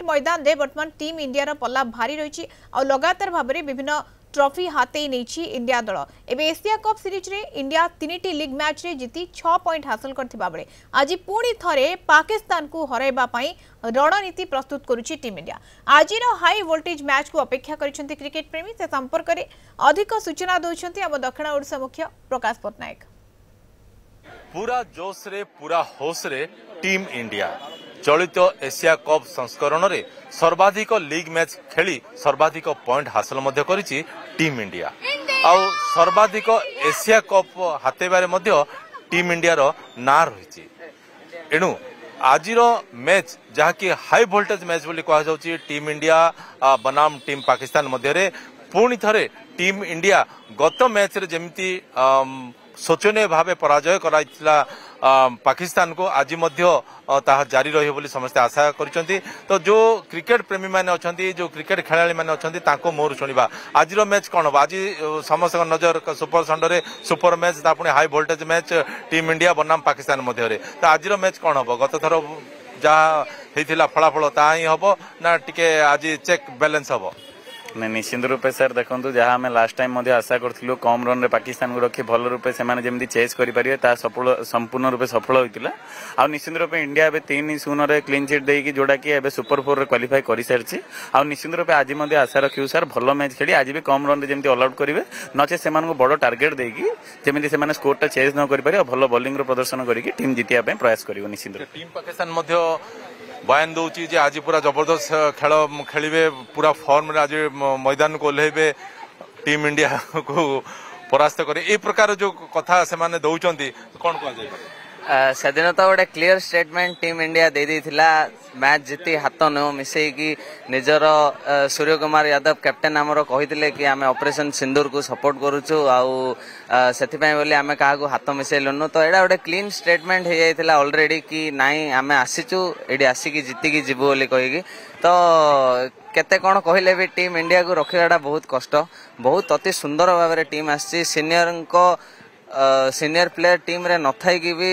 मैदान में बर्तमान टीम इंडिया पल्ला भारी रही लगातार भाव में विभिन्न ट्रॉफी हाथई नहीं इंडिया दल। एवं एशिया कप सीरीज रे इंडिया 3टी लीग मैच रे जीति 6 पॉइंट हासिल करथिबा बेले आज पुणी थरे पाकिस्तान को हराइबा पई रणनीति प्रस्तुत करुछि टीम इंडिया। आज हाई वोल्टेज मैच को अपेक्षा करिसेंती क्रिकेट प्रेमी। से संपर्क में अधिक सूचना दौरान आम दक्षिण ओडिशा मुख्य प्रकाश पट्टनायक। पूरा जोश रे पूरा होश रे टीम इंडिया चलित एशिया कप संस्करण रे सर्वाधिक लीग मैच खेली सर्वाधिक पॉइंट हासिल मध्य करिछि टीम इंडिया। आउ सर्वाधिक एशिया कप हातेबारे मध्य टीम इंडिया रो ना रही। एणु आजिर मैच जहाँकि हाई वोल्टेज मैच बोली कहा जाउछि टीम इंडिया बनाम टीम पाकिस्तान मध्य रे पुणी थरे टीम इंडिया गत मैच रे जेमिति शोचनीय भावे पराजय कराइथिला पाकिस्तान को आज ताहा जारी रही बोली समस्ते आशा करिसेंती। तो जो क्रिकेट प्रेमी माने अछंती जो क्रिकेट खेलाड़ी माने अछंती तांको मोर सुनिबा आजिरो मैच कोन हो। आज समस्त नजर सुपर संडे सुपर मैच तापुणी high voltage match team India बनाम पाकिस्तान मध्य रे। तो आजिरो मैच कोन हो गत थर जहाँ हेतिला फलाफल ता ही हबो ना टिके आज चेक बैलेंस हबो। नहीं निश्चित रूपे सर देखो जहाँ आम लास्ट टाइम आशा करूँ कम रन पाकिस्तान को रखी भल रूपे से चेज करेंगे संपूर्ण रूपे सफल होता। आ निश्चित रूपे इंडिया ए 3-0 क्लीन चिट देकी जोड़ा कि एबे सुपर 4 क्वालिफाई कर सारी। आ निश्चित रूपे आज आशा रखियो सर भल मैच खेली आज भी कम रन जमी ऑल आउट करेंगे नचे से बड़ टार्गेट देकी जमी से स्कोर चेज न कर भल बॉलिंग प्रदर्शन करके टीम जीतिया प्रयास कर निश्चित टीम पाकिस्तान बयान दौची जे आज पूरा जबरदस्त खेल खेलिबे पूरा फॉर्म रे आज मैदान को ओल्हेबे टीम इंडिया को परास्त करे ए प्रकार जो कथा से माने दउचंती कोन कह जाय सेदिन तो गोटे क्लीयर स्टेटमेंट टीम इंडिया दे देथिला मैच जीति हाथ न मिसई कि निजर सूर्य कुमार यादव कैप्टेन आमर कही कि आम ऑपरेशन सिंदूर को सपोर्ट करूछु आउ सेथिपई बोली आम क्या हाथ मिसेलुनु। तो एडा गोटे क्लीन स्टेटमेंट हो जाइथिला ऑलरेडी कि नाई आम आसीचु एडी आसिकी जीतिकी जीवु बोली कहिकी। तो केते कौन कहले भी टीम इंडिया को रखियाटा बहुत कष्ट बहुत अति सुंदर भाव में टीम आसी सीनियर प्लेयर टीम रे न थाई कि भी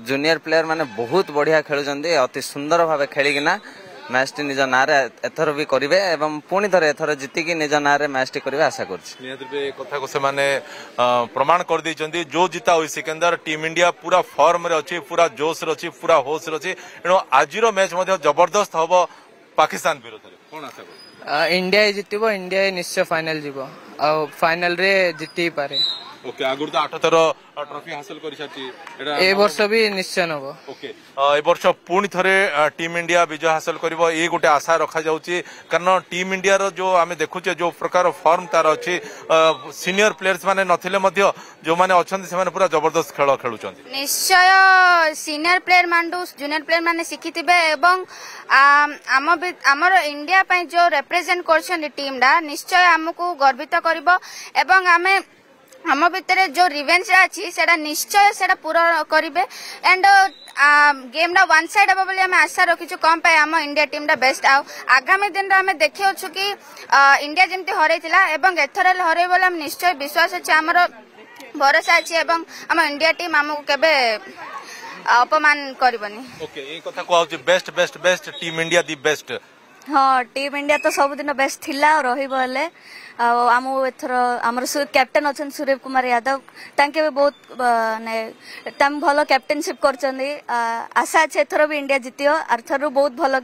जूनियर प्लेयर माने बहुत बढ़िया खेलुचंदी अति सुंदर भाव खेलिकिना मैच टी निज ना एथर भी करेंगे एवं पुणी थरे एथर जीतिकी निज ना मैच टी करेंगे आशा करछि। कथा को से माने प्रमाण कर दैचंदी जो जीता हुई सिकंदर टीम इंडिया पूरा फॉर्म रे अछि पूरा जोश रे अछि पूरा होश रे अछि। एणु आजिरो मैच मध्ये जबरदस्त हबो पाकिस्तान विरोध रे कोन आशा कर इंडिया जितिबो इंडिया निश्चय फाइनल जीवो आ फाइनल रे जिति पारे। ओके आगुर तो 8 थर ट्रॉफी हासिल कर साची एडा ए वर्ष भी निश्चय नबो। ओके ए वर्ष पुणी थरे टीम इंडिया विजय हासिल करिवो ए गोटे आशा रखा जाउची कारण टीम इंडिया रो जो आमे देखुचे जो प्रकार फॉर्म तार अछि सीनियर प्लेयर्स माने नथिले मध्य जो माने अछंती से माने पूरा जबरदस्त खेल खेलुचंती। निश्चय सीनियर प्लेयर मानडू जूनियर प्लेयर माने सिखिथिबे एवं हमर इंडिया पय जो रिप्रेजेंट करछन टीम डा निश्चय हमकु गर्वित करिवो एवं आमे हम भितर जो रिवेंज अच्छी से निश्चय से पूरा करेंगे एंड गेम टा वन साइड हम बोली आशा रखीचु कम पाए आम इंडिया टीम टा बेस्ट आगामी दिन आम देखिए कि इंडिया जमी हरइला एथर हर बोले निश्चय विश्वास अच्छे आमर भरोसा अच्छी आम इंडिया टीम आमको केबे अपमान करबनी। ओके ए कथा कहउची best best best team India the best. हाँ टीम इंडिया तो सबुदिन बेस्ट थिला और रहिबो हेले आम एथर आमर कैप्टेन अच्छा सूर्य कुमार यादव तांके भी बहुत टाइम भल कैप्टेनशिप करचंदी आशा अच्छे एथर भी इंडिया जितियो आरथर बहुत भल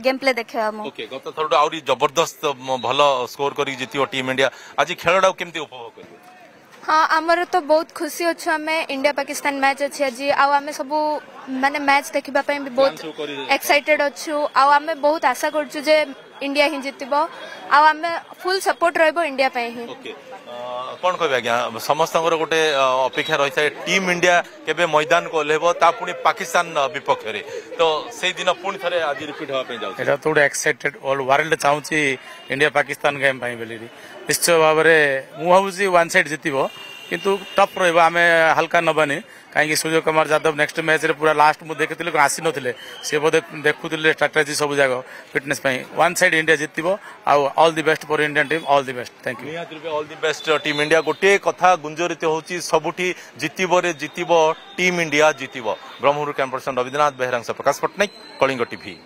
गेम प्ले देखे हम। ओके गत थरडो आउरी जबरदस्त भल स्कोर करी जितियो टीम इंडिया आज खेलडा केमती उपभोग करियो। हाँ आमर तो बहुत खुशी अच्छु आम इंडिया पाकिस्तान मैच अच्छी आज आम सब माने मैच देखा भी बहुत एक्साइटेड अच्छु आम बहुत आशा करछु जे इंडिया ही जितबो आम फुल सपोर्ट रहबो इंडिया पे ही। कौन कह आज्ञा समस्त गोटे अपेक्षा रही है टीम इंडिया केबे मैदान को ओल्हेबो ता पुणी पाकिस्तान विपक्ष रे तो से दिन पुणी थरे आज रिपीट होवा पे जाउ एटा तो एक्साइटेड ऑल वर्ल्ड चाहूची इंडिया पाकिस्तान गेम पाई बेली निश्चय भाव में मु भावुची वन साइड जितिबो किंतु टफ रहबो आमे हल्का नबानी कहीं सूर्य कुमार यादव नेक्स्ट मैच रे पूरा लास्ट मु देखिथिले आसी नथिले से बोधे देखुथिले स्ट्रेटजी सब जगह फिटनेस पई वन साइड इंडिया जितिबो आ all the best for Indian team all the best thank you all the best team India गोटे कथा गुंजरित होची सबुठी जितिबो रे जितिबो टीम इंडिया जितिबो ब्रह्मपुर कैंपस रविन्द्रनाथ बेहरांग प्रकाश पट्टनायक कलिंग टीवी।